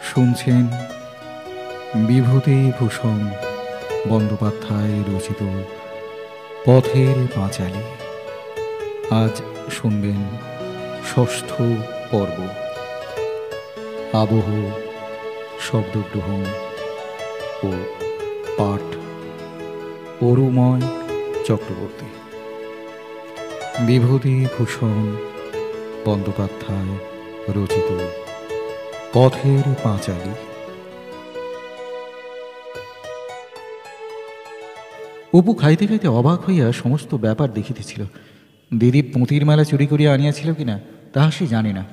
শুনছেন বিভূতিভূষণ বন্দ্যোপাধ্যায় রচিত পথের পাঁচালী। আজ শুনবেন ষষ্ঠ পর্ব। আবহ, শব্দগ্রহণ ও পাঠ অরুময় চক্রবর্তী। বিভূতিভূষণ বন্দ্যোপাধ্যায় রচিত পথের পাঁচালী। অপু খাইতে খাইতে অবাক হইয়া সমস্ত ব্যাপার দেখিতেছিল। দিদি পুঁতির মালা চুরি করিয়া আনিয়াছিল কিনা তাহা সে জানে না।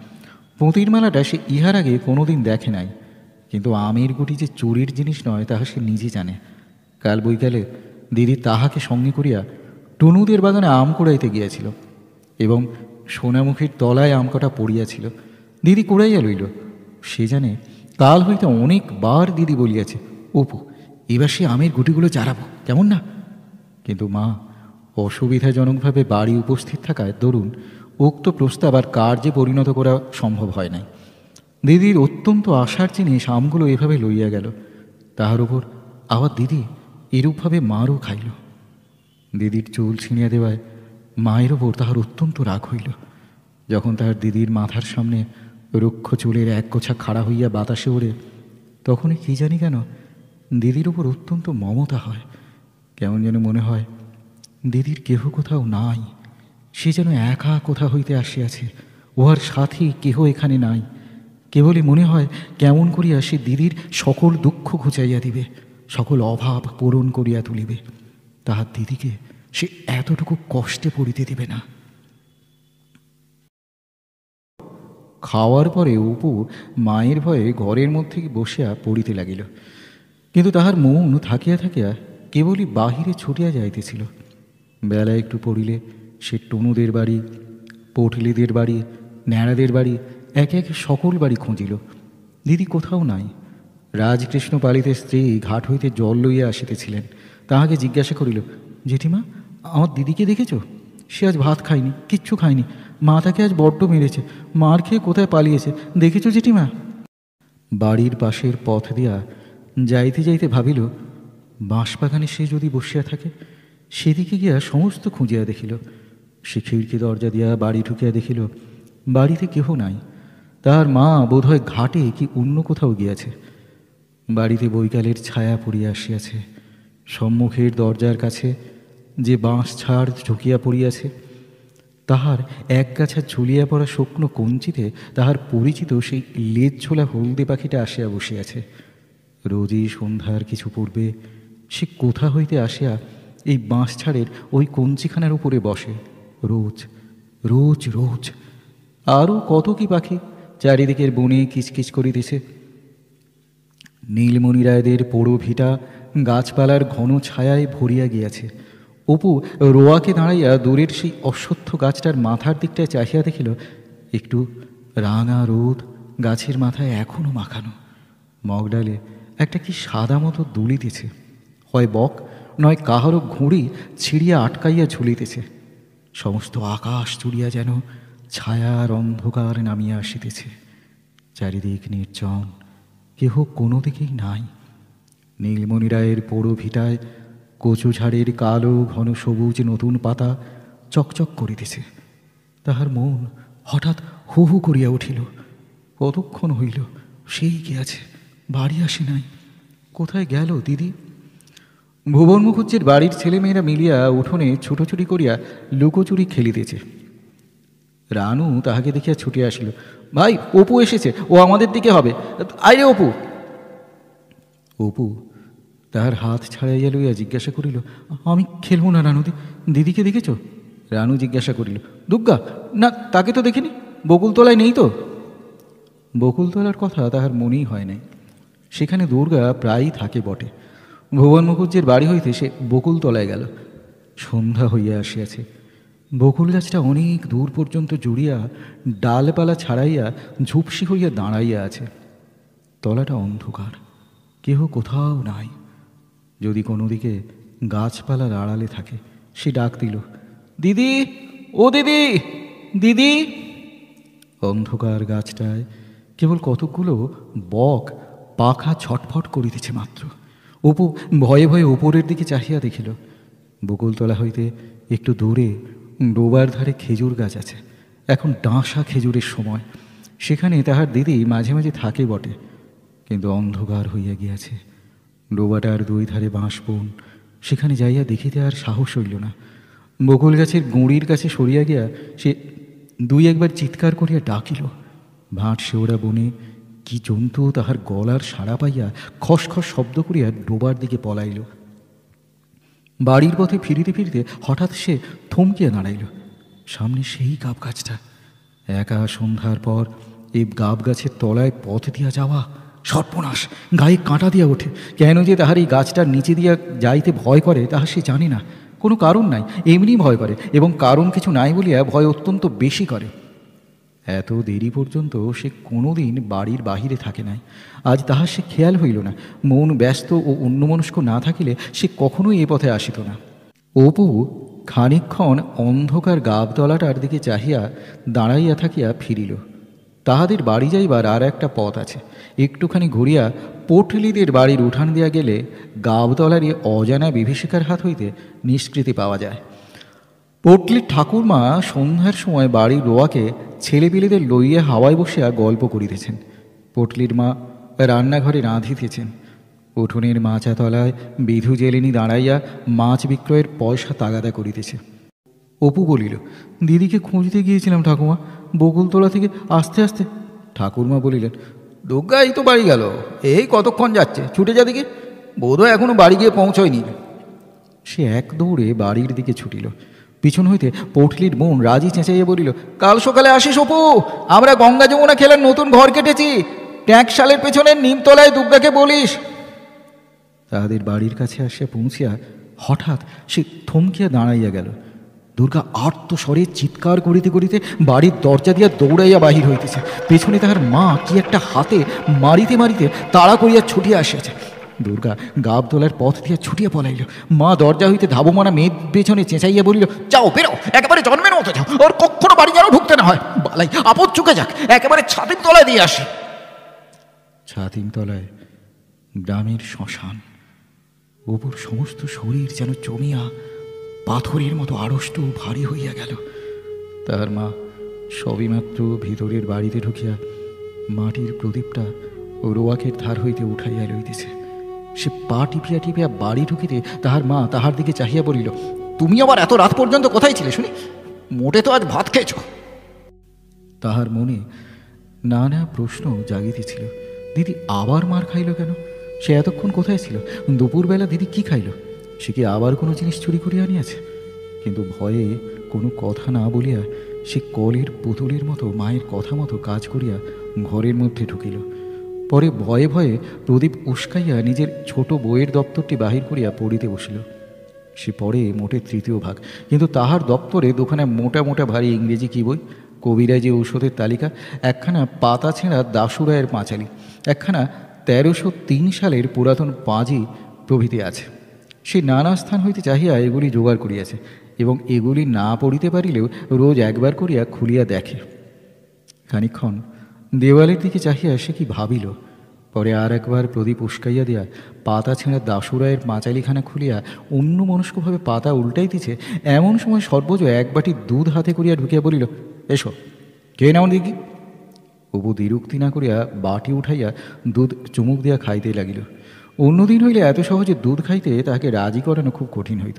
পুঁতির মালাটা সে ইহার আগে কোনোদিন দেখে নাই, কিন্তু আমের গুটি যে চুরির জিনিস নয় তাহা সে নিজে জানে। কাল বৈকালে দিদি তাহাকে সঙ্গে করিয়া টুনুদের বাগানে আম কুড়াইতে গিয়াছিল এবং সোনামুখীর তলায় আম কটা পড়িয়াছিল। দিদি কুড়াইয়া লইল। সে জানে কাল হইতে অনেকবার দিদি বলিয়াছে, অপু এবার সে আমের গুটিগুলো চারাবো, কেমন না? কিন্তু মা অসুবিধাজনকভাবে বাড়ি উপস্থিত থাকায় দরুন উক্ত প্রস্তাব আর কার্যে পরিণত করা সম্ভব হয় নাই। দিদির অত্যন্ত আশার জিনিস আমগুলো এভাবে লইয়া গেল। তাহার উপর আবার দিদি এরূপভাবে মারও খাইল। দিদির চুল ছিঁড়িয়া দেওয়ায় মায়ের ওপর তাহার অত্যন্ত রাগ হইল। যখন তাহার দিদির মাথার সামনে রুক্ষ চুলের এক গোছা খাড়া হইয়া বাতাসে ওড়ে, তখনই কি জানি কেন দিদির উপর অত্যন্ত মমতা হয়। কেমন যেন মনে হয় দিদির কেহ কোথাও নাই, সে যেন একা কোথা হইতে আসিয়াছে, উহার সাথী কেহ এখানে নাই। কেবলই মনে হয় কেমন করিয়া সে দিদির সকল দুঃখ ঘুচাইয়া দিবে, সকল অভাব পূরণ করিয়া তুলিবে। তাহার দিদিকে সে এতটুকু কষ্টে পড়িতে দিবে না। খাওয়ার পরে অপু মায়ের ভয়ে ঘরের মধ্যে বসিয়া পড়িতে লাগিল, কিন্তু তাহার মন থাকিয়া থাকিয়া কেবলই বাহিরে ছুটিয়া যাইতেছিল। বেলা একটু পড়িলে সে টুনুদের বাড়ি, পটলিদের বাড়ি, ন্যাড়াদের বাড়ি, একে একে সকল বাড়ি খুঁজিল। দিদি কোথাও নাই। রাজকৃষ্ণ পালিতের স্ত্রী ঘাট হইতে জল লইয়া আসিতেছিলেন। তাহাকে জিজ্ঞাসা করিল, জেঠিমা আমার দিদিকে দেখেছ? সে আজ ভাত খায়নি, কিচ্ছু খায়নি, মা তাকে আজ বড্ড মেরেছে, মার খেয়ে কোথায় পালিয়েছে, দেখেছ জেঠিমা? বাড়ির পাশের পথ দিয়া যাইতে যাইতে ভাবিল, বাঁশবাগানে সে যদি বসিয়া থাকে। সেদিকে গিয়া সমস্ত খুঁজিয়া দেখিল। সে খিড়কি দরজা দিয়া বাড়ি ঢুকিয়া দেখিল বাড়িতে কেহ নাই। তাহার মা বোধহয় ঘাটে কি অন্য কোথাও গিয়াছে। বাড়িতে বৈকালের ছায়া পড়িয়া আসিয়াছে। সম্মুখের দরজার কাছে যে বাঁশ ছাড় ঝুঁকিয়া পড়িয়াছে, তাহার একগাছা ঝুলিয়া পড়া শুকনো কঞ্চিতে তাহার পরিচিত সেই লেজ ঝোলা হলদে পাখিটা আসিয়া বসিয়াছে। রোজই সন্ধ্যার কিছু পূর্বে সে কোথা হইতে আসিয়া এই বাঁশ ছাড়ের ওই কঞ্চিখানার উপরে বসে, রোজ রোজ রোজ। আরও কত কি পাখি চারিদিকের বনে কিচকিচ করিতেছে। নীলমণি রায়দের পোড়ো ভিটা গাছপালার ঘন ছায়ায় ভরিয়া গিয়াছে। অপু রোয়াকে দাঁড়াইয়া দূরের সেই অশ্বত্থ গাছটার মাথার দিকটায় চাহিয়া দেখিল একটু রাঙা রোদ গাছের মাথায় এখনো মাখানো। মগডালে একটা কি সাদা মতো দুলিতেছে, হয় বক নয় কাহারও ঘুড়ি ছিঁড়িয়া আটকাইয়া ঝুলিতেছে। সমস্ত আকাশ জুড়িয়া যেন ছায়ার অন্ধকার নামিয়া আসিতেছে। চারিদিক নির্জন, কেহ কোনো দিকেই নাই। নীলমণি রায়ের পোড়ো ভিটায় কচু ঝাড়ের কালো ঘন সবুজ নতুন পাতা চকচক করিতেছে। তাহার মন হঠাৎ হু হু করিয়া উঠিল। কতক্ষণ হইল সেই গিয়াছে, বাড়ি আসে নাই। কোথায় গেল দিদি? ভুবন মুখুজ্জের বাড়ির ছেলেমেয়েরা মিলিয়া উঠোনে ছুটোছুটি করিয়া লুকোচুরি খেলিতেছে। রানু তাহাকে দেখিয়া ছুটিয়া আসিল, ভাই অপু এসেছে, ও আমাদের দিকে হবে, আইরে অপু। অপু তাহার হাত ছাড়াইয়া লইয়া জিজ্ঞাসা করিল, আমি খেলব না রানুদি, দিদিকে দেখেছ? রানু জিজ্ঞাসা করিল, দুর্গা না, তাকে তো দেখিনি, বকুলতলায় নেই তো? বকুলতলার কথা তাহার মনেই হয় নাই। সেখানে দুর্গা প্রায়ই থাকে বটে। ভুবন মুখুজ্জের বাড়ি হইতে সে বকুলতলায় গেল। সন্ধ্যা হইয়া আসিয়াছে। বকুল গাছটা অনেক দূর পর্যন্ত জুড়িয়া ডালপালা ছাড়াইয়া ঝুপসি হইয়া দাঁড়াইয়া আছে। তলাটা অন্ধকার, কেহ কোথাও নাই। যদি কোনো দিকে গাছপালার আড়ালে থাকে। সে ডাক দিল, দিদি, ও দিদি, দিদি। অন্ধকার গাছটায় কেবল কতকগুলো বক পাখা ছটফট করিতেছে মাত্র। অপু ভয়ে ভয়ে উপরের দিকে চাহিয়া দেখিল, বকুলতলা হইতে একটু দূরে ডোবার ধারে খেজুর গাছ আছে। এখন ডাঁসা খেজুরের সময়। সেখানে তাহার দিদি মাঝে মাঝে থাকে বটে, কিন্তু অন্ধকার হইয়া গিয়াছে। ডোবাটার দুই ধারে বাঁশ বন। সেখানে যাইয়া দেখিতে আর সাহস হইল না। বকুল গাছের গুঁড়ির কাছে সরিয়া গিয়া সে দুই একবার চিৎকার করিয়া ডাকিল। ভাঁট শেওড়া বনে কি জন্তু তাহার গলার সাড়া পাইয়া খসখস শব্দ করিয়া ডোবার দিকে পলাইল। বাড়ির পথে ফিরিতে ফিরিতে হঠাৎ সে থমকিয়া দাঁড়াইল। সামনে সেই গাব গাছটা। একা সন্ধ্যার পর এই গাব গাছের তলায় পথ দিয়া যাওয়া, সর্বনাশ! গায়ে কাঁটা দিয়া ওঠে। কেন যে তাহার এই গাছটার নিচে দিয়া যাইতে ভয় করে তাহা সে জানে না। কোনো কারণ নাই, এমনি ভয় করে, এবং কারণ কিছু নাই বলিয়া ভয় অত্যন্ত বেশি করে। এত দেরি পর্যন্ত সে কোনো দিন বাড়ির বাহিরে থাকে নাই। আজ তাহার সে খেয়াল হইল না। মন ব্যস্ত ও অন্যমনস্ক না থাকিলে সে কখনোই এ পথে আসিত না। অপু খানিকক্ষণ অন্ধকার গাবতলাটার দিকে চাহিয়া দাঁড়াইয়া থাকিয়া ফিরিল। তাহাদের বাড়ি যাইবার আর একটা পথ আছে। একটুখানি ঘুরিয়া পটলিদের বাড়ির উঠান দিয়া গেলে গাবতলারই অজানা বিভীষিকার হাত হইতে নিষ্কৃতি পাওয়া যায়। পটলির ঠাকুরমা সন্ধ্যার সময় বাড়ির রোয়াকে ছেলেপিলেদের লইয়া হাওয়ায় বসিয়া গল্প করিতেছেন। পটলির মা রান্নাঘরে রাঁধিতেছেন। উঠোনের মাচাতলায় বিধু জেলেনি দাঁড়াইয়া মাছ বিক্রয়ের পয়সা তাগাদা করিতেছে। অপু বলিল, দিদিকে খুঁজতে গিয়েছিলাম ঠাকুমা, বকুলতলা থেকে আসতে আসতে। ঠাকুরমা বলিলেন, দুর্গা এই তো বাড়ি গেল, এই কতক্ষণ যাচ্ছে, ছুটে যা দিকে, বোধহয় এখনো বাড়ি গিয়ে পৌঁছয়নি। সে এক দৌড়ে বাড়ির দিকে ছুটিল। পিছন হইতে পটলির বোন রাজি চেঁচাইয়া বলিল, কাল সকালে আসিস অপু, আমরা গঙ্গা যমুনা খেলার নতুন ঘর কেটেছি, ট্যাঁকশালের পেছনের নিমতলায় দুর্গাকে বলিস। তাহাদের বাড়ির কাছে আসিয়া পৌঁছিয়া হঠাৎ সে থমকিয়া দাঁড়াইয়া গেল। দুর্গা আর্ত স্বরে চিৎকার করিতে করিতে বাড়ির দরজা দিয়া দৌড়াইয়া বাহির হইতেছে। পেছনে তাহার মা কি একটা হাতে মারিতে মারিতে তাড়া করিয়া ছুটিয়া আসিয়াছে। দুর্গা গাবতলার পথ দিয়া ছুটিয়া পলাইল। মা দরজা হইতে ধাবমানা মেয়ের পেছনে চেঁচাইয়া বলিল, যাও বেরো, একেবারে জন্মের মতো যাও, ওর কখনো বাড়ি যেন ঢুকতে না হয়, বালাই আপদ চুকে যাক, একেবারে ছাতিম তলায় দিয়ে আসি। ছাতিম তলায় গ্রামের শ্মশান। অপুর সমস্ত শরীর যেন জমিয়া পাথরের মতো আড়ষ্ট ভারী হইয়া গেল। তাহার মা সবেমাত্র ভিতরের বাড়িতে ঢুকিয়া মাটির প্রদীপটা রোয়াকের ধার হইতে উঠাইয়া লইতেছে। সে পা টিপিয়া টিপিয়া বাড়ি ঢুকিতে তাহার মা তাহার দিকে চাহিয়া বলিল, তুমি আবার এত রাত পর্যন্ত কোথায় ছিলে শুনি? মোটে তো আজ ভাত খেয়েছ। তাহার মনে নানা প্রশ্ন জাগিতেছিল। দিদি আবার মার খাইল কেন? সে এতক্ষণ কোথায় ছিল? দুপুরবেলা দিদি কি খাইল? সে কি আবার কোনো জিনিস চুরি করিয়া আনিয়াছে? কিন্তু ভয়ে কোনো কথা না বলিয়া সে কলের পুতুলের মতো মায়ের কথা মতো কাজ করিয়া ঘরের মধ্যে ঢুকিল। পরে ভয়ে ভয়ে প্রদীপ উস্কাইয়া নিজের ছোট বইয়ের দপ্তরটি বাহির করিয়া পড়িতে বসিল। সে পড়ে মোটে তৃতীয় ভাগ, কিন্তু তাহার দপ্তরে দুখানা মোটা মোটা ভারী ইংরেজি কি বই, কবিরাজি ঔষধের তালিকা, একখানা পাতা ছেঁড়া দাসুরায়ের পাঁচালি, একখানা 1303 সালের পুরাতন পাঁজি প্রভৃতি আছে। সে নানা স্থান হইতে চাহিয়া এগুলি জোগাড় করিয়াছে, এবং এগুলি না পড়িতে পারিলেও রোজ একবার করিয়া খুলিয়া দেখে। খানিক্ষণ দেওয়ালের দিকে চাহিয়া সে কি ভাবিল। পরে আর একবার প্রদীপ উস্কাইয়া দিয়া পাতা ছেঁড়া দাসুরায়ের পাঁচালিখানা খুলিয়া অন্য মনস্কভাবে পাতা উল্টাইতেছে। এমন সময় সর্বজ এক বাটি দুধ হাতে করিয়া ঢুকিয়া বলিল, এসো খেয়ে নাও দেখি। অপু দ্বিরুক্তি না করিয়া বাটি উঠাইয়া দুধ চুমুক দিয়া খাইতে লাগিল। অন্যদিন হইলে এত সহজে দুধ খাইতে তাহাকে রাজি করানো খুব কঠিন হইত।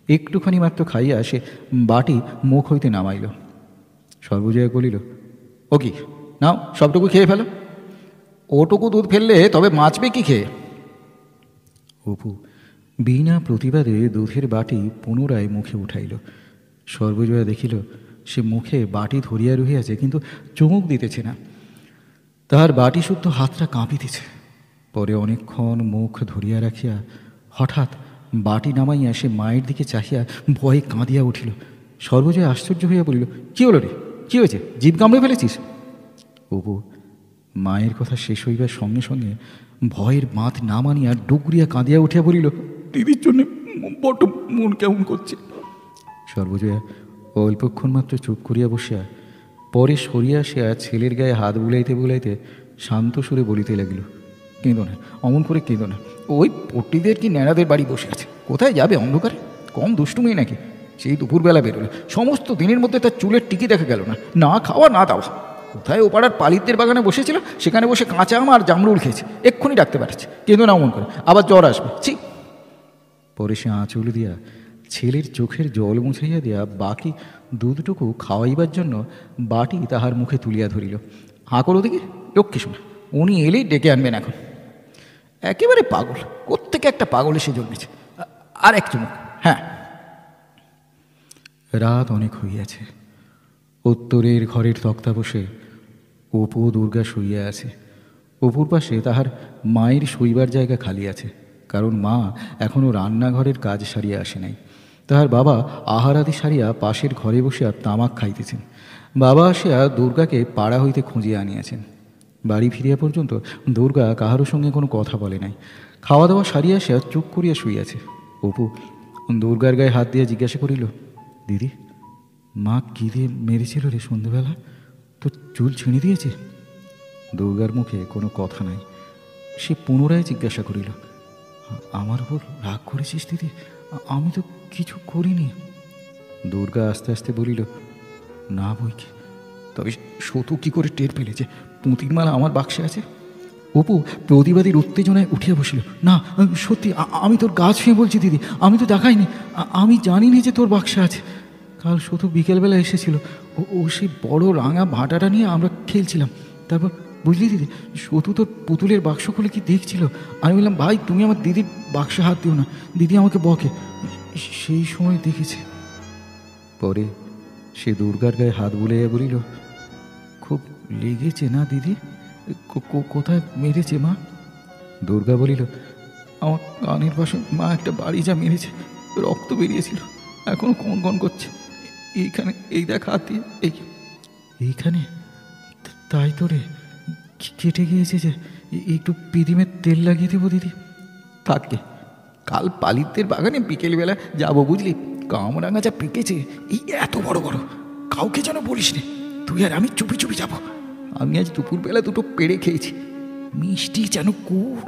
একটুখানি মাত্র খাইয়া সে বাটি মুখ হইতে নামাইল। সর্বজয়া বলিল, ও কি নাও, সবটুকু খেয়ে ফেলো। ওটুকু দুধ ফেললে তবে বাঁচবে কি খেয়ে? অপু বিনা প্রতিবাদে দুধের বাটি পুনরায় মুখে উঠাইল। সর্বজয়া দেখিল সে মুখে বাটি ধরিয়া রহিয়াছে, কিন্তু চুমুক দিতেছে না। তাহার বাটি শুদ্ধ হাতটা কাঁপিতেছে। পরে অনেকক্ষণ মুখ ধরিয়া রাখিয়া হঠাৎ বাটি নামাইয়া সে মায়ের দিকে চাহিয়া ভয়ে কাঁদিয়া উঠিল। সর্বজয়া আশ্চর্য হইয়া বলিল, কি হলো রে, কি হয়েছে, জিভ কামড়ে ফেলেছিস? অপু মায়ের কথা শেষ হইবার সঙ্গে সঙ্গে ভয়ের বাঁধ না মানিয়া ডুকরিয়া কাঁদিয়া উঠিয়া বলিল, দিদির জন্য বড্ড মন কেমন করছে। সর্বজয়া অল্পক্ষণ মাত্র চুপ করিয়া বসিয়া পরে সরিয়া আসিয়া ছেলের গায়ে হাত বুলাইতে বুলাইতে শান্ত সুরে বলিতে লাগিল, কেঁদো না, অমন করে কেঁদো না। ওই পট্টিদের কি ন্যাড়াদের বাড়ি বসে আছে, কোথায় যাবে অন্ধকারে? কম দুষ্টু মেয়ে নাকি? সেই দুপুরবেলা বেরোলে সমস্ত দিনের মধ্যে তার চুলের টিকি দেখা গেল না, না খাওয়া না দাওয়া। কোথায় ও পাড়ার পালিতদের বাগানে বসেছিল, সেখানে বসে কাঁচা আম আর জামরুল খেয়েছে, এক্ষুনি ডাকতে পারছে। কেঁদো না অমন করে, আবার জ্বর আসবে, ছি। পরে সে আঁচল দিয়া ছেলের চোখের জল মুছাইয়া দিয়া বাকি দুধটুকু খাওয়াইবার জন্য বাটি তাহার মুখে তুলিয়া ধরিল। হাঁ করো দেখি, লক্ষ্মী শোনা, উনি এলেই ডেকে আনবেন এখন। একেবারে পাগল, কোত্থেকে একটা পাগল এসে জন্মেছে। আর এক চুমুক, হ্যাঁ। রাত অনেক হইয়াছে। উত্তরের ঘরের তক্তা বসে অপু দুর্গা শুইয়া আছে। অপুর পাশে তাহার মায়ের শোইবার জায়গা খালি আছে, কারণ মা এখনও রান্নাঘরের কাজ সারিয়া আসে নাই। তাহার বাবা আহারাদি সারিয়া পাশের ঘরে বসিয়া তামাক খাইতেছেন। বাবা আসিয়া দুর্গাকে পাড়া হইতে খুঁজিয়া আনিয়াছেন। বাড়ি ফিরিয়া পর্যন্ত দুর্গা কাহারও সঙ্গে কোনো কথা বলে নাই। খাওয়া দাওয়া সারিয়া আসিয়া চুপ করিয়া শুইয়াছে। অপু দুর্গার গায়ে হাত দিয়া জিজ্ঞাসা করিল, দিদি, মা কী দিয়ে মেরেছিল রে সন্ধ্যেবেলা? তো চুল ছিঁড়ে দিয়েছে? দুর্গার মুখে কোনো কথা নাই। সে পুনরায় জিজ্ঞাসা করিল, আমার উপর রাগ করেছিস দিদি? আমি তো কিছু করিনি। দুর্গা আস্তে আস্তে বলিল, না বই কি, তবে সতু কী করে টের পেলে যে পুঁতির মালা আমার বাক্সে আছে? অপু প্রতিবাদীর উত্তেজনায় উঠিয়া বসিল, না সত্যি, আমি তোর গা ছুঁয়ে বলছি দিদি, আমি তো দেখাইনি, আমি জানিনি যে তোর বাক্সে আছে। কাল সতু বিকেলবেলা এসেছিল, ও সেই বড় রাঙা ভাঁটাটা নিয়ে আমরা খেলছিলাম। তারপর বুঝলি দিদি, সতু তোর পুতুলের বাক্স খুলে কি দেখছিল। আমি বললাম, ভাই তুমি আমার দিদির বাক্সে হাত দিও না, দিদি আমাকে বকে। সেই সময় দেখেছে। পরে সে দুর্গার গায়ে হাত বুলাইয়া বলিল, খুব লেগেছে না দিদি? কোথায় মেরেছে মা? দুর্গা বলিল, আমার কানের পাশে মা একটা বাড়ি যা মেরেছে, রক্ত বেরিয়েছিল, এখনো কন করছে। এইখানে, এই দেখ হাত দিয়ে, এইখানে। তাই তো রে, কেটে গিয়েছে যে, একটু পিদিমের তেল লাগিয়ে দেবো দিদি? থাকবে, কাল পালিতদের বাগানে বিকেলবেলা যাবো বুঝলি। কামরাঙা যা পেকেছে, এই এত বড় বড়, কাউকে যেন বলিস নে, তুই আর আমি চুপি চুপি যাবো। আমি আজ দুপুরবেলা দুটো পেড়ে খেয়েছি, মিষ্টি যেন কুড়।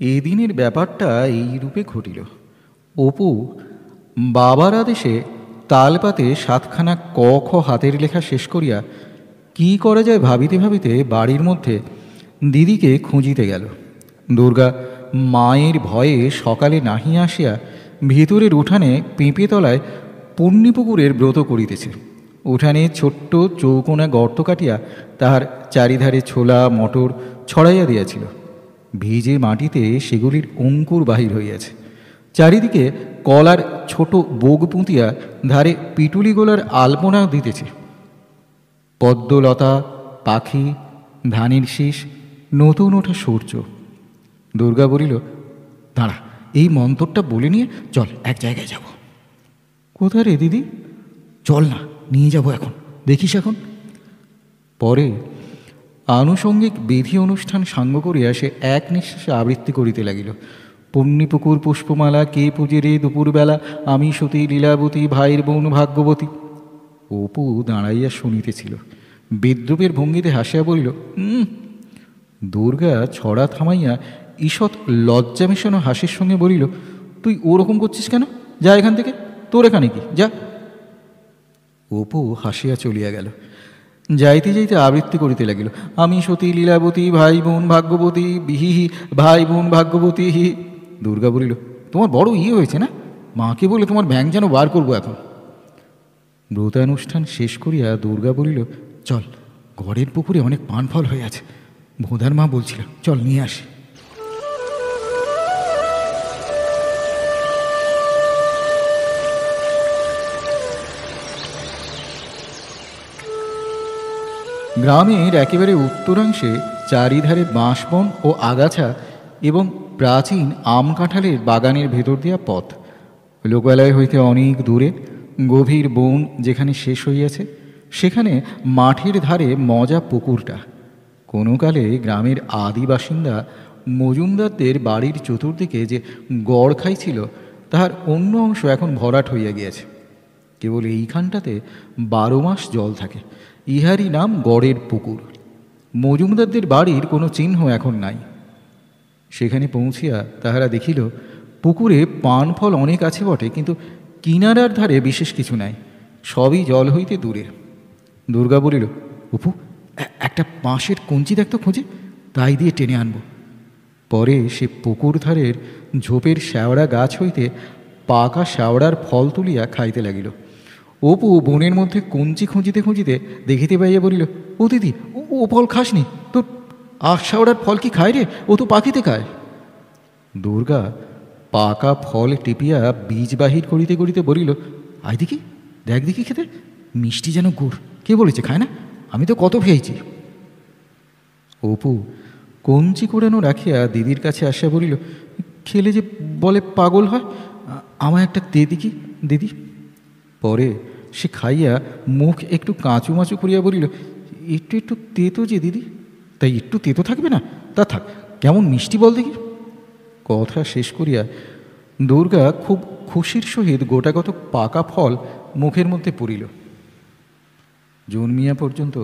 এদিনের ব্যাপারটা এই রূপে ঘটিল। অপু বাবার আদেশে তালপাতে 7খানা ক খ হাতের লেখা শেষ করিয়া কি করা যায় ভাবিতে ভাবিতে বাড়ির মধ্যে দিদিকে খুঁজিতে গেল। দুর্গা মায়ের ভয়ে সকালে নাহিয়া আসিয়া ভিতরের উঠানে পেঁপে তলায় পুণ্যিপুকুরের ব্রত করিতেছে। উঠানে ছোট্ট চৌকোনা গর্ত কাটিয়া তাহার চারিধারে ছোলা মটর ছড়াইয়া দিয়াছিল। ভিজে মাটিতে সেগুলির অঙ্কুর বাহির হইয়াছে। চারিদিকে কলার ছোট বোগ পুঁতিয়া ধারে পিটুলি গোলার আলপনা দিতেছে। পদ্মলতা, পাখি, ধানের শীষ, নতুন ওঠা সূর্য। দুর্গা বলিল, দাঁড়া, এই মন্ত্রটা বলে নিয়ে চল এক জায়গায় যাব। কোথায় রে দিদি? চল না, নিয়ে যাব এখন, দেখিস এখন। পরে আনুষঙ্গিক বিধি অনুষ্ঠান সাঙ্গ করিয়া সে এক নিঃশ্বাসে আবৃত্তি করিতে লাগিল। পুণ্যিপুকুর পুষ্পমালা কে পুজে রে দুপুরবেলা, আমি সতী লীলাবতী ভাইয়ের বোন ভাগ্যবতী। অপু দাঁড়াইয়া শুনিতেছিল, বিদ্রুপের ভঙ্গিতে হাসিয়া বলিল, দুর্গা ছড়া থামাইয়া ঈষৎ লজ্জা মেশানো হাসির সঙ্গে বলিল, তুই ওরকম করছিস কেন? যা এখান থেকে, তোর এখানে কি, যা। অপু হাসিয়া চলিয়া গেল। যাইতে যাইতে আবৃত্তি করিতে লাগিল, আমি সতী লীলাবতী ভাই বোন ভাগ্যবতী বিহি ভাই বোন ভাগ্যবতী হি। দুর্গা বলিল, তোমার বড় হয়েছে না? মাকে বলে তোমার ভ্যাং যেন বার করবো এখন। ব্রতানুষ্ঠান শেষ করিয়া দুর্গা বলিল, চল, ঘরের পুকুরে অনেক পান ফল হয়ে আছে, ভোঁদার মা বলছিল, চল নিয়ে আসি। গ্রামের একেবারে উত্তরাংশে চারিধারে বাঁশবন ও আগাছা এবং প্রাচীন আম কাঁঠালের বাগানের ভেতর দিয়া পথ। লোকালয় হইতে অনেক দূরে গভীর বন যেখানে শেষ হইয়াছে, সেখানে মাঠের ধারে মজা পুকুরটা। কোনো কালে গ্রামের আদি বাসিন্দা মজুমদারদের বাড়ির চতুর্দিকে যে গড় খাই ছিল তাহার অন্য অংশ এখন ভরাট হইয়া গিয়াছে। কেবল এইখানটাতে 12 মাস জল থাকে। ইহারই নাম গড়ের পুকুর। মজুমদারদের বাড়ির কোনো চিহ্ন এখন নাই। সেখানে পৌঁছিয়া তাহারা দেখিল পুকুরে পান ফল অনেক আছে বটে, কিন্তু কিনারার ধারে বিশেষ কিছু নাই, সবই জল হইতে দূরে। দুর্গা বলিল, অপু, একটা বাঁশের কঞ্চি দেখতো খোঁজে, তাই দিয়ে টেনে আনব। পরে সে পুকুর ধারের ঝোপের শ্যাওড়া গাছ হইতে পাকা শ্যাওড়ার ফল তুলিয়া খাইতে লাগিল। অপু বনের মধ্যে কঞ্চি খুঁজিতে খুঁজিতে দেখিতে পাইয়া বলিল, ও দিদি, ও ফল খাসনি? তোর আশ্বাওড়ার ফল কি খায় রে? ও তো পাখিতে খায়। দুর্গা পাকা ফল টিপিয়া বীজ বাহির করিতে করিতে বলিল, আয় দেখি, দেখ দেখি খেতে, মিষ্টি যেন গুড়। কে বলেছে খায় না? আমি তো কত খেয়েছি। অপু কঞ্চি কুড়ানো রাখিয়া দিদির কাছে আসিয়া বলিল, খেলে যে বলে পাগল হয়, আমায় একটা দে দেখি দিদি। পরে সে খাইয়া মুখ একটু কাঁচুমাচু করিয়া বলিল, একটু একটু তেতো যে দিদি। তাই একটু তেতো থাকবে না? তা থাক, কেমন মিষ্টি বল দেখি। কথা শেষ করিয়া দুর্গা খুব খুশির সহিত গোটাগত পাকা ফল মুখের মধ্যে পুরিল। জন্মিয়া পর্যন্ত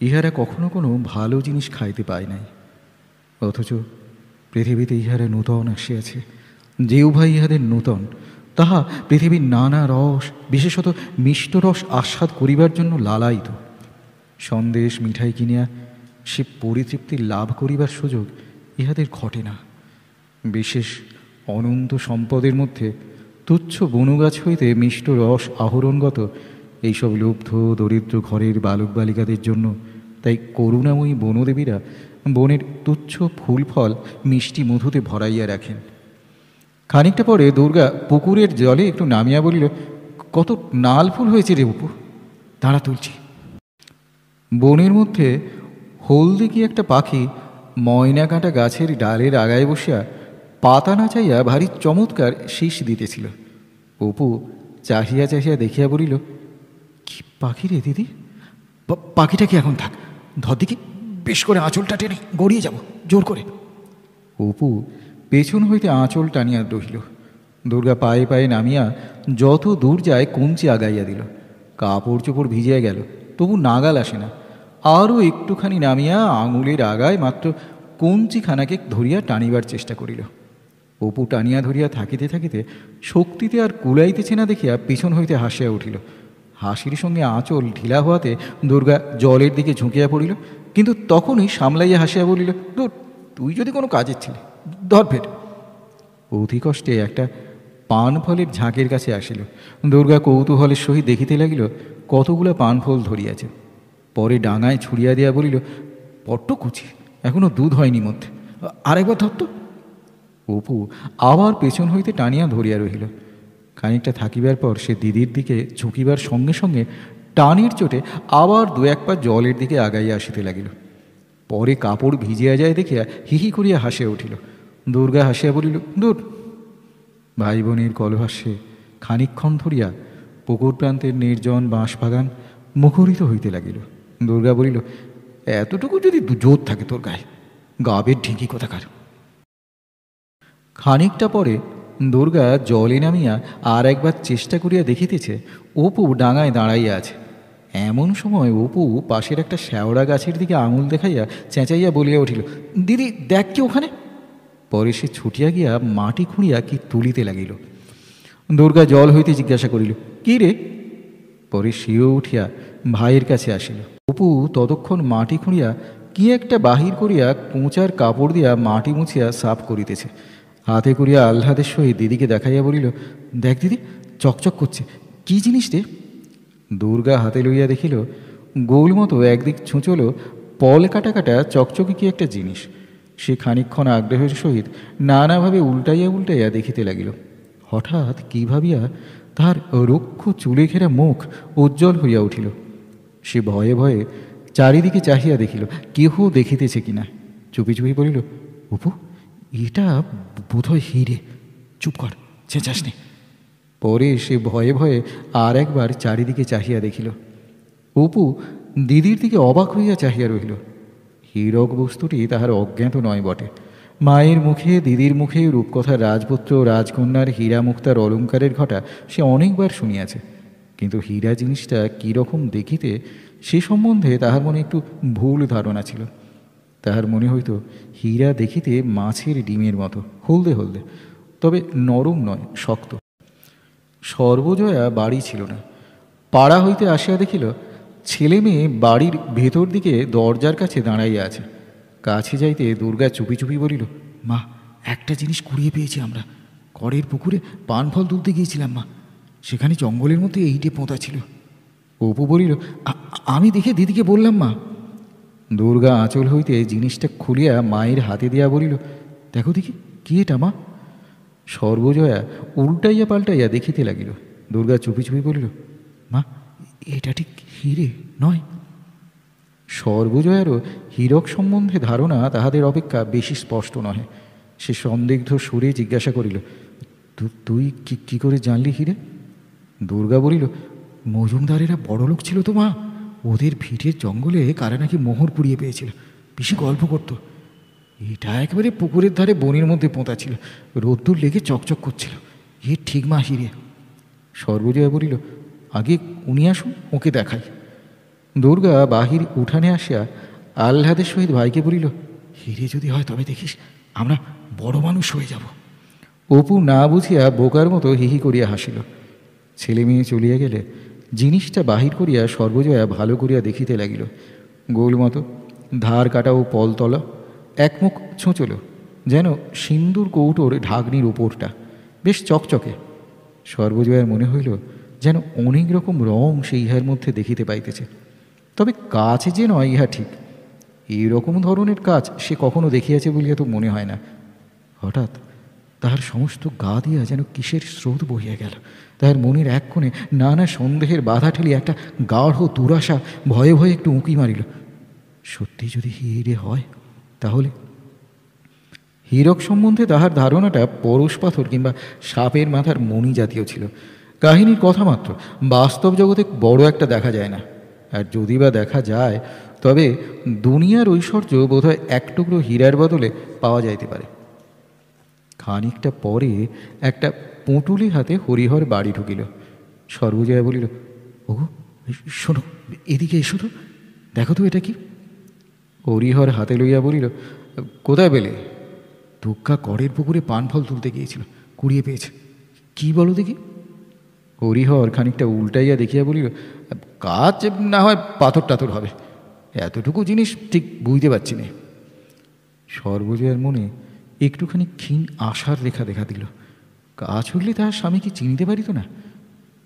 ইহারা কখনো কোনো ভালো জিনিস খাইতে পায় নাই, অথচ পৃথিবীতে ইহারা নূতন আসিয়াছে। যে উভয় ইহাদের নূতন, তাহা পৃথিবীর নানা রস, বিশেষত মিষ্ট রস আস্বাদ করিবার জন্য লালায়িত। সন্দেশ মিঠাই কিনিয়া সে পরিতৃপ্তি লাভ করিবার সুযোগ ইহাদের ঘটে না। বিশেষ অনন্ত সম্পদের মধ্যে তুচ্ছ বনগাছ হইতে মিষ্ট রস আহরণগত এইসব লুব্ধ দরিদ্র ঘরের বালক বালিকাদের জন্য তাই করুণাময়ী বনদেবীরা বনের তুচ্ছ ফুল ফল মিষ্টি মধুতে ভরাইয়া রাখেন। খানিকটা পরে দুর্গা পুকুরের জলে একটু নামিয়া বলিল, কত নাল ফুল হয়েছে রে উপু, দাঁড়া তুলছি। বনের মধ্যে হলদে কি একটা পাখি ময়না কাঁটা গাছের ডালের আগায় বসিয়া পাতা না চাইয়া ভারী চমৎকার শীষ দিতেছিল। অপু চাহিয়া চাহিয়া দেখিয়া বলিল, কি পাখি রে দিদি? পাখিটা কি এখন থাক, ধর দিকে বেশ করে আঁচলটা টেনে গড়িয়ে যাব জোর করে। অপু পেছন হইতে আঁচল টানিয়া রহিল। দুর্গা পায়ে পায়ে নামিয়া যত দূর যায় কঞ্চি আগাইয়া দিল। কাপড় চোপড় ভিজিয়া গেল, তবু নাগাল আসে না। আরও একটুখানি নামিয়া আঙুলের আগায় মাত্র কঞ্চিখানাকে ধরিয়া টানিবার চেষ্টা করিল। অপু টানিয়া ধরিয়া থাকিতে থাকিতে শক্তিতে আর কুলাইতেছে না দেখিয়া পিছন হইতে হাসিয়া উঠিল। হাসির সঙ্গে আঁচল ঢিলা হওয়াতে দুর্গা জলের দিকে ঝুঁকিয়া পড়িল, কিন্তু তখনই সামলাইয়া হাসিয়া বলিল, দূর, তুই যদি কোনো কাজের ছিলি, ধর ফের। অতি কষ্টে একটা পান ফলের ঝাঁকের কাছে আসিল। দুর্গা কৌতূহলের সহিত দেখিতে লাগিল কতগুলা পান ফল ধরিয়াছে। পরে ডাঙায় ছুড়িয়া দিয়া বলিল, বড্ড কুচি, এখনো দুধ হয়নি মধ্যে, আরেকবার ধরত। অপু আবার পেছন হইতে টানিয়া ধরিয়া রহিল। খানিকটা থাকিবার পর সে দিদির দিকে ঝুঁকিবার সঙ্গে সঙ্গে টানির চোটে আবার দু এক পা জলের দিকে আগাইয়া আসিতে লাগিল। পরে কাপড় ভিজিয়া যায় দেখিয়া হিহি করিয়া হাসিয়া উঠিল। দুর্গা হাসিয়া বলিল, দূর। ভাই বোনের কলহাস্যে খানিকক্ষণ ধরিয়া পুকুর প্রান্তের নির্জন বাঁশবাগান মুখরিত হইতে লাগিল। দুর্গা বলিল, এতটুকু যদি জোর থাকে তোর গায়ে, গাবের ঢিঁকি কোথাকার। খানিকটা পরে দুর্গা জলে নামিয়া আর একবার চেষ্টা করিয়া দেখিতেছে অপু ডাঙায় দাঁড়াইয়া আছে। এমন সময় অপু পাশের একটা শ্যাওড়া গাছের দিকে আঙুল দেখাইয়া চেঁচাইয়া বলিয়া উঠিল, দিদি দেখ কি ওখানে। পরে সে ছুটিয়া গিয়া মাটি খুঁড়িয়া কি তুলিতে লাগিল। দুর্গা জল হইতে জিজ্ঞাসা করিল, কি রে? পরে সেও উঠিয়া ভাইয়ের কাছে আসিল। অপু ততক্ষণ মাটি খুঁড়িয়া কি একটা বাহির করিয়া কোঁচার কাপড় দিয়া মাটি মুছিয়া সাফ করিতেছে। হাতে করিয়া আহ্লাদের সহিত দিদিকে দেখাইয়া বলিল, দেখ দিদি, চকচক করছে, কি জিনিস রে? দুর্গা হাতে লইয়া দেখিল গোল মতো একদিক ছুঁচল পল কাটা কাটা চকচকে কি একটা জিনিস। সে খানিকক্ষণ আগ্রহের সহিত নানাভাবে উল্টাইয়া উল্টাইয়া দেখিতে লাগিল। হঠাৎ কি ভাবিয়া তাহার রুক্ষ চুলে ঘেরা মুখ উজ্জ্বল হইয়া উঠিল। সে ভয়ে ভয়ে চারিদিকে চাহিয়া দেখিল কেহ দেখিতেছে কিনা। চুপি চুপি বলিল, অপু, এটা বোধহয় হিরে, চুপ কর, চেঁচাস নে। পরে সে ভয়ে ভয়ে আর একবার চারিদিকে চাহিয়া দেখিল। অপু দিদির দিকে অবাক হইয়া চাহিয়া রহিল। হীরক বস্তুটি তাহার অজ্ঞাত নয় বটে, মায়ের মুখে, দিদির মুখে রূপকথার রাজপুত্র রাজকন্যার হীরা মুক্তার অলঙ্কারের ঘটা সে অনেকবার শুনিয়াছে, কিন্তু হীরা জিনিসটা কীরকম দেখিতে সে সম্বন্ধে তাহার মনে একটু ভুল ধারণা ছিল। তাহার মনে হইত হীরা দেখিতে মাছের ডিমের মতো, হলদে হলদে, তবে নরম নয়, শক্ত। সর্বজয়া বাড়ি ছিল না। পাড়া হইতে আসিয়া দেখিল ছেলে মেয়ে বাড়ির ভেতর দিকে দরজার কাছে দাঁড়াইয়া আছে। কাছে যাইতে দুর্গা চুপি চুপি বলিল, মা, একটা জিনিস কুড়িয়ে পেয়েছি আমরা। করের পুকুরে পান ফল তুলতে গিয়েছিলাম মা, সেখানে জঙ্গলের মধ্যে এইটে পোঁতা ছিল। অপু বলিল, আমি দেখে দিদিকে বললাম মা। দুর্গা আঁচল হইতে জিনিসটা খুলিয়া মায়ের হাতে দিয়া বলিল, দেখো দেখি কি এটা মা। সর্বজয়া উল্টাইয়া পাল্টাইয়া দেখিতে লাগিল। দুর্গা চুপি চুপি বলিল, মা, এটা ঠিক হিরে নয়। সর্বজয়ারও হীরক সম্বন্ধে ধারণা তাহাদের অপেক্ষা বেশি স্পষ্ট নহে। সে সন্দিগ্ধ সুরে জিজ্ঞাসা করিল, তুই কি করে জানলি হিরে? দুর্গা বলিল, মজুমদারেরা বড়লোক ছিল তো মা, ওদের ভিটের জঙ্গলে কারা নাকি মোহর পুড়িয়ে পেয়েছিল, বেশি গল্প করতো। এটা একেবারে পুকুরের ধারে বনের মধ্যে পোঁতা ছিল, রোদ্দুর লেগে চকচক করছিল। এ ঠিক মা হিরে। সর্বজয়া বলিল, আগে উনি আসুন, ওকে দেখাই। দুর্গা বাহির উঠানে আসিয়া আহ্লাদের সহিত ভাইকে বলিল, হিরে যদি হয় তবে দেখিস আমরা বড় মানুষ হয়ে যাব। অপু না বুঝিয়া বোকার মতো হিহি করিয়া হাসিল। ছেলে মেয়ে চলিয়া গেলে জিনিসটা বাহির করিয়া সর্বজয়া ভালো করিয়া দেখিতে লাগিল। গোল মতো, ধার কাটা ও পলতলা, একমুখ ছোঁচল, যেন সিন্দুর কৌটোর ঢাকনির উপরটা বেশ চকচকে। সর্বজয়ার মনে হইল যেন অনেক রকম রং সে ইহার মধ্যে দেখিতে পাইতেছে, তবে কাজ যে নয় ইহা ঠিক। এইরকম ধরনের কাজ সে কখনো দেখিয়াছে বলিয়া তো মনে হয় না। হঠাৎ তাহার সমস্ত গা দিয়া যেন কিসের স্রোত বহিয়া গেল। তাহার মনের এক কোণে নানা সন্দেহের বাধা ঠেলি একটা গাঢ় দুরাশা ভয়ে ভয়ে একটু উঁকি মারিল। সত্যি যদি হিরে হয় তাহলে? হীরক সম্বন্ধে তাহার ধারণাটা পরশ পাথর কিংবা সাপের মাথার মণি জাতীয় ছিল। কাহিনীর কথা মাত্র, বাস্তব জগতে বড় একটা দেখা যায় না। আর যদি বা দেখা যায় তবে দুনিয়ার ঐশ্বর্য বোধহয় এক টুকরো হীরার বদলে পাওয়া যাইতে পারে। খানিকটা পরে একটা পুঁটুলি হাতে হরিহর বাড়ি ঢুকিল। সর্বজয়া বলিল, ওগো শোনো, এদিকে এসো তো, দেখো তো এটা কি। হরিহর হাতে লইয়া বলিল, কোথায় পেলে? দুর্গা করের পুকুরে পান ফল তুলতে গিয়েছিল, কুড়িয়ে পেয়েছে। কি বলো দেখি? হরিহর খানিকটা উল্টাইয়া দেখিয়া বলিল, কাজ না হয় পাথর টাথর হবে, এতটুকু জিনিস ঠিক বুঝতে পারছি না। সর্বজয়ার মনে একটুখানি ক্ষীণ আশার রেখা দেখা দিল। কাজ হইলে তাহার স্বামীকে চিনিতে পারিত না।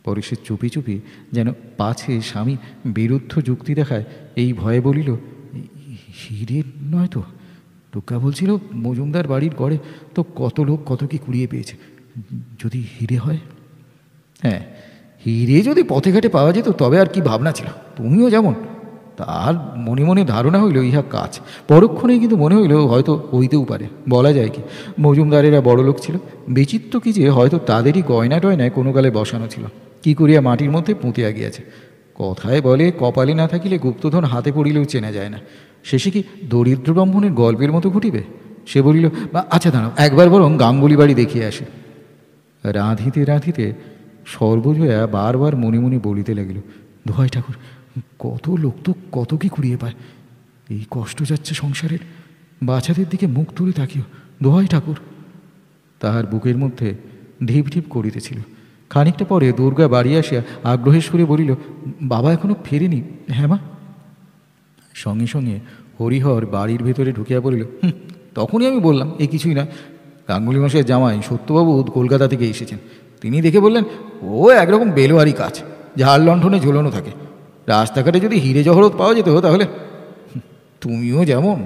পরে সে চুপি চুপি, যেন পাছে স্বামী বিরুদ্ধ যুক্তি দেখায়, এই ভয়ে বলিল, হিরে নয় তো? দুর্গা বলছিল মজুমদার বাড়ির গড়ে তো কত লোক কত কি কুড়িয়ে পেয়েছে, যদি হিরে হয়। হ্যাঁ, হিরে যদি পথে ঘাটে পাওয়া যেত তবে আর কি ভাবনা ছিল। তুমিও যেমন। তার মনে মনে ধারণা হইল ইহা কাজ, পরক্ষণেই কিন্তু মনে হইল হয়তো হইতেও পারে, বলা যায় কি। মজুমদারেরা বড় লোক ছিল, বিচিত্র কি যে হয়তো তাদেরই গয়না টয়নায় কোনো কালে বসানো ছিল, কি করিয়া মাটির মধ্যে পুঁতিয়া গিয়াছে। কথায় বলে, কপালে না থাকিলে গুপ্তধন হাতে পড়িলেও চেনা যায় না। শেষে কি দরিদ্র ব্রাহ্মণের গল্পের মতো ঘটিবে? সে বলিল, আচ্ছা দাঁড়াও, একবার বরং গাঙ্গুলি বাড়ি দেখিয়ে আসে। রাঁধিতে রাঁধিতে সর্বজয়া বারবার মনে মনে বলিতে লাগিল, দোহাই ঠাকুর, কত লোক তো কত কি কুড়িয়ে পায়, এই কষ্ট যাচ্ছে সংসারের, বাচ্চাদের দিকে মুখ তুলে তাকিও, দোহাই ঠাকুর। তাহার বুকের মধ্যে ঢিপ ঢিপ করিতেছিল। খানিকটা পরে দুর্গা বাড়ি আসিয়া আগ্রহের সুরে বলিল, বাবা এখনো ফেরেনি? হ্যাঁ মা। সঙ্গে সঙ্গে হরিহর বাড়ির ভেতরে ঢুকিয়া বলিল, তখনই আমি বললাম এ কিছুই না। গাঙ্গুলি মশাইয়ের জামাই সত্যবাবু কলকাতা থেকে এসেছেন, তিনি দেখে বললেন ও একরকম বেলোয়ারি কাজ, ঝাড় লণ্ঠনে ঝোলানো থাকে। রাস্তাঘাটে যদি হিরে জহরত পাওয়া যেত তাহলে। তুমিও যেমন।